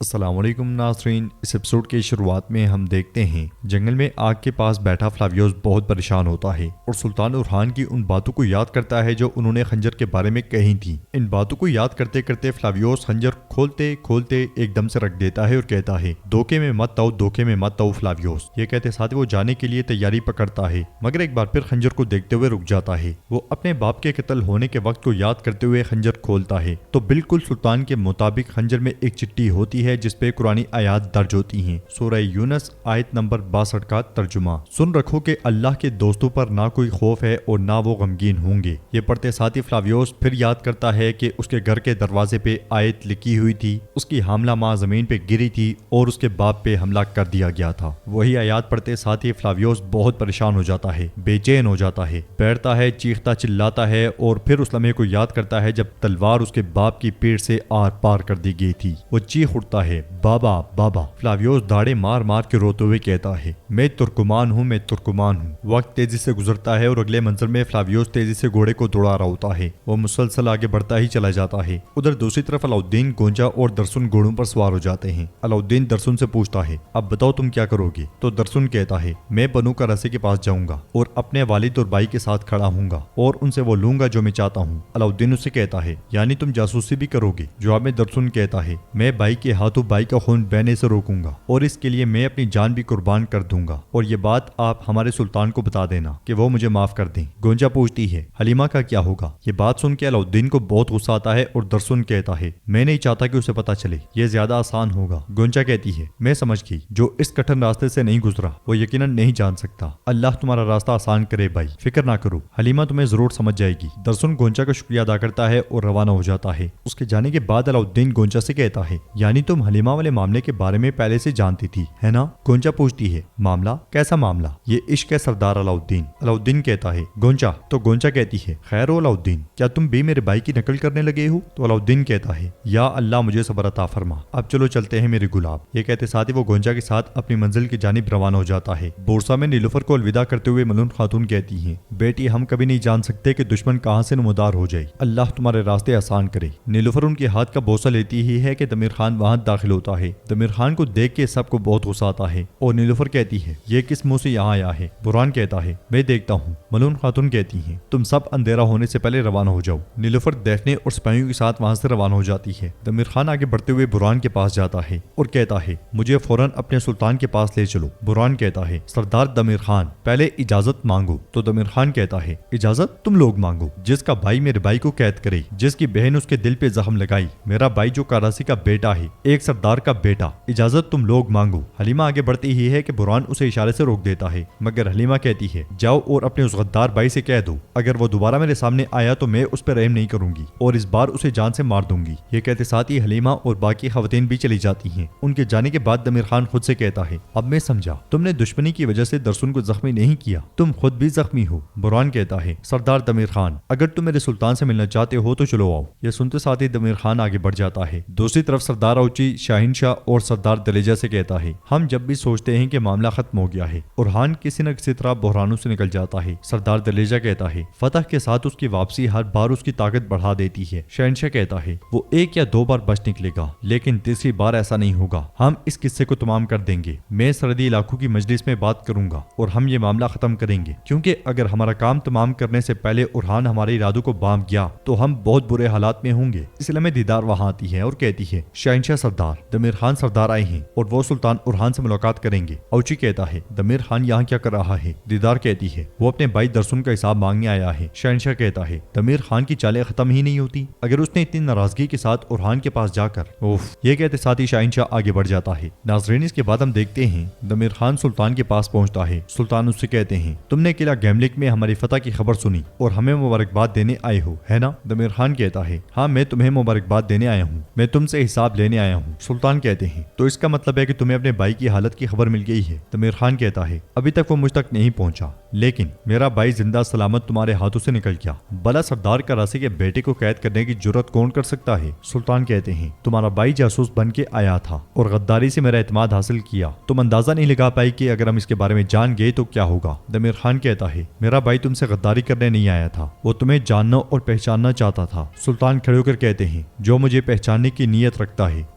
السلام علیکم ناظرین، اس ایپیسوڈ کی شروعات میں ہم دیکھتے ہیں جنگل میں آگ کے پاس بیٹھا فلاویوس بہت پریشان ہوتا ہے اور سلطان اورحان کی ان باتوں کو یاد کرتا ہے جو انہوں نے خنجر کے بارے میں کہی تھی۔ ان باتوں کو یاد کرتے کرتے فلاویوس خنجر کھولتے کھولتے ایک دم سے رکھ دیتا ہے اور کہتا ہے، دھوکے میں مت آؤ، دھوکے میں مت آؤ فلاویوس۔ یہ کہتے ساتھ وہ جانے کے لیے تیاری پکڑتا ہے، مگر ایک بار پھر خنجر کو دیکھتے ہوئے رک جاتا ہے۔ وہ اپنے باپ کے قتل ہونے کے وقت کو یاد کرتے ہوئے خنجر کھولتا ہے تو بالکل سلطان کے مطابق خنجر میں ایک چٹھی ہوتی ہے جس پہ قرآنی آیات درج ہوتی ہیں۔ سورہ یونس آیت نمبر 62 کا ترجمہ، سن رکھو کہ اللہ کے دوستوں پر نہ کوئی خوف ہے اور نہ وہ غمگین ہوں گے۔ یہ پڑھتے ساتھ ہی فلاویوس پھر یاد کرتا ہے کہ اس کے گھر کے دروازے پہ آیت لکھی ہوئی تھی، اس کی حاملہ ماں زمین پہ گری تھی اور اس کے باپ پہ حملہ کر دیا گیا تھا۔ وہی آیات پڑھتے ساتھ ہی فلاویوس بہت پریشان ہو جاتا ہے، بے چین ہو جاتا ہے، بیٹھتا ہے، چیختا چلاتا ہے اور پھر اس لمحے کو یاد کرتا ہے جب تلوار اس کے باپ کی پیٹھ سے آر پار کر دی گئی تھی۔ وہ چیخ اٹھتا ہے، بابا بابا۔ فلاویوس داڑے مار مار کے روتے ہوئے کہتا ہے، میں ترکمان ہوں، میں ترکمان ہوں۔ وقت تیزی سے گزرتا ہے اور اگلے منظر میں فلاویوس تیزی سے گھوڑے کو دوڑا رہا ہوتا ہے۔ وہ مسلسل آگے بڑھتا ہی چلا جاتا ہے۔ ادھر دوسری طرف علاؤالدین، گونجا اور درسن گھوڑوں پر سوار ہو جاتے ہیں۔ علاؤالدین درسن سے پوچھتا ہے، اب بتاؤ تم کیا کرو گے؟ تو درسن کہتا ہے، میں بنو کا رسی کے پاس جاؤں گا اور اپنے والد اور بھائی کے ساتھ کھڑا ہوں گا اور ان سے وہ لوں گا جو میں چاہتا ہوں۔ علاؤالدین اسے کہتا ہے، یعنی تم جاسوسی بھی کرو گے؟ جواب میں درسن کہتا ہے، میں بھائی کے ہاتھوں بھائی کا خون بہنے سے روکوں گا اور اس کے لیے میں اپنی جان بھی قربان کر دوں گا، اور یہ بات آپ ہمارے سلطان کو بتا دینا کہ وہ مجھے معاف کر دیں۔ گونجا پوچھتی ہے، حلیمہ کا کیا ہوگا؟ یہ بات سن کے علاؤالدین کو بہت غصہ آتا ہے اور درسن کہتا ہے، میں نہیں چاہتا کہ اسے پتا چلے، یہ زیادہ آسان ہوگا۔ گونجا کہتی ہے، میں سمجھ گئی، جو اس کٹھن راستے سے نہیں گزرا وہ یقیناً نہیں جان سکتا۔ اللہ تمہارا راستہ آسان کرے بھائی، فکر نہ کرو، حلیمہ تمہیں ضرور سمجھ جائے گی۔ درسن گونجا کا شکریہ ادا کرتا ہے اور روانہ ہو جاتا ہے۔ اس کے جانے کے بعد علاؤالدین گونجا سے کہتا ہے، یعنی تم حلیمہ والے معاملے کے بارے میں پہلے سے جانتی تھی ہے نا؟ گونجا پوچھتی ہے، معاملہ؟ کیسا معاملہ؟ یہ عشق ہے سردار علاؤالدین۔ علاؤالدین کہتا ہے، گونجا؟ تو گونجا کہتی ہے، خیر ہو علاؤالدین، کیا تم بھی میرے بھائی کی نقل کرنے لگے ہو؟ تو علاؤالدین کہتا ہے، یا اللہ مجھے صبر عطا فرما، اب چلو چلتے ہیں میرے گلاب۔ یہ کہتے ساتھ ہی وہ گونجا کے ساتھ اپنی منزل کی جانب روانہ ہو جاتا ہے۔ بورسا میں نیلوفر کو الوداع کرتے ہوئے ملون خاتون کہتی ہیں، بیٹی ہم کبھی نہیں جان سکتے کہ دشمن کہاں سے نمودار ہو جائے، اللہ تمہارے راستے آسان کرے۔ نیلوفر ان کے ہاتھ کا بوسہ لیتی ہی ہے کہ دمیر خان وہاں داخل ہوتا ہے۔ دمیر خان کو دیکھ کے سب کو بہت غصہ آتا ہے اور نیلوفر کہتی ہے، یہ کس منہ سے یہاں آیا ہے؟ برہان کہتا ہے، میں دیکھتا ہوں۔ ملون خاتون کہتی ہیں، تم سب اندھیرا ہونے سے پہلے روانہ ہو جاؤ۔ نیلوفر دیکھنے اور سپاہیوں کے ساتھ وہاں سے روانہ ہو جاتی ہے۔ دمیر خان آگے بڑھتے ہوئے برہان کے پاس جاتا ہے اور کہتا ہے، مجھے فوراً اپنے سلطان کے پاس لے چلو۔ برہان کہتا ہے، سردار دمیر خان پہلے اجازت مانگو۔ تو دمیر خان کہتا ہے، اجازت تم لوگ مانگو؟ جس کا بھائی میرے بھائی کو قید کرے، جس کی بہن اس کے دل پہ زخم لگائی، میرا بھائی جو کراسی کا بیٹا ہے، ایک سردار کا بیٹا، اجازت تم لوگ مانگو۔ حلیمہ آگے بڑھتی ہی ہے کہ برہان اسے اشارے سے روک دیتا ہے، مگر حلیمہ کہتی ہے، جاؤ اور اپنے اس غدار بھائی سے کہہ دو اگر وہ دوبارہ میرے سامنے آیا تو میں اس پر رحم نہیں کروں گی اور اس بار اسے جان سے مار دوں گی۔ یہ کہتے ساتھ ہی حلیمہ اور باقی خواتین بھی چلی جاتی ہیں۔ ان کے جانے کے بعد دمیر خان خود سے کہتا ہے، اب میں سمجھا، تم نے دشمنی کی وجہ سے درسن کو زخمی نہیں کیا، تم خود بھی زخمی ہو۔ برہان کہتا ہے، سردار دمیر خان اگر تم میرے سلطان سے ملنا چاہتے ہو تو چلو آؤ۔ یہ سنتے ساتھ ہی دمیر خان آگے بڑھ جاتا ہے۔ دوسری طرف سردار اوچی شاہین شاہ اور سردار دلیجہ سے کہتا ہے، ہم جب بھی سوچتے ہیں کہ معاملہ ختم ہو گیا ہے، اورحان کسی نہ کسی طرح بحرانوں سے نکل جاتا ہے۔ سردار دلیجہ کہتا ہے، فتح کے ساتھ اس کی واپسی ہر بار اس کی طاقت بڑھا دیتی ہے۔ شہنشاہ کہتا ہے، وہ ایک یا دو بار بچ نکلے گا لیکن تیسری بار ایسا نہیں ہوگا، ہم اس قصے کو تمام کر دیں گے، میں سرحدی علاقوں کی مجلس میں بات کروں گا اور ہم یہ معاملہ ختم کریں گے، کیونکہ اگر ہمارا کام تمام کرنے سے پہلے اورحان ہمارے ارادوں کو بام گیا تو ہم بہت برے حالات میں ہوں گے۔ اس لیے میں دیدار وہاں آتی ہے اور کہتی ہے، شہنشاہ سردار دمیر خان سردار آئے ہیں اور وہ سلطان اورحان سے ملاقات کریں گے۔ اوچی کہتا ہے، دمیر خان یہاں کیا کر رہا ہے؟ دیدار کہتی ہے، وہ اپنے بھائی درسن کا حساب مانگنے آیا ہے۔ شہنشاہ کہتا ہے، دمیر خان کی چالیں ختم ہی نہیں ہوتی، اگر اس نے اتنی ناراضگی کے ساتھ اورحان کے پاس جا کر یہ کہتے ساتھ ہی شہنشاہ آگے بڑھ جاتا ہے۔ ناظرین اس کے بعد ہم دیکھتے ہیں دمیر خان سلطان کے پاس پہنچتا ہے۔ سلطان اس سے کہتے ہیں، تم نے قلعہ گیملک میں ہماری فتح کی خبر سنی اور ہمیں مبارکباد دینے آئے ہو ہے نا؟ دمیر خان کہتا ہے، ہاں میں تمہیں مبارکباد دینے آیا ہوں، میں تم سے حساب لینے آیا ہوں۔ سلطان کہتے ہیں، تو اس کا مطلب ہے کہ تمہیں اپنے بھائی کی حالت کی خبر مل گئی ہے؟ دمیر خان کہتا ہے، ابھی تک وہ مجھ تک نہیں پہنچا، لیکن میرا بھائی زندہ سلامت تمہارے ہاتھوں سے نکل گیا۔ بلا سردار کراسی کے بیٹے کو قید کرنے کی جرت کون کر سکتا ہے؟ سلطان کہتے ہیں، تمہارا بھائی جاسوس بن کے آیا تھا اور غداری سے میرا اعتماد حاصل کیا، تم اندازہ نہیں لگا پائی کہ اگر ہم اس کے بارے میں جان گئے تو کیا ہوگا۔ دمیر خان کہتا ہے، میرا بھائی تم سے غداری کرنے نہیں آیا تھا، وہ تمہیں جاننا اور پہچاننا چاہتا تھا۔ سلطان کھڑے ہو کر کہتے ہیں، جو مجھے پہچاننے کی نیت رکھتا ہے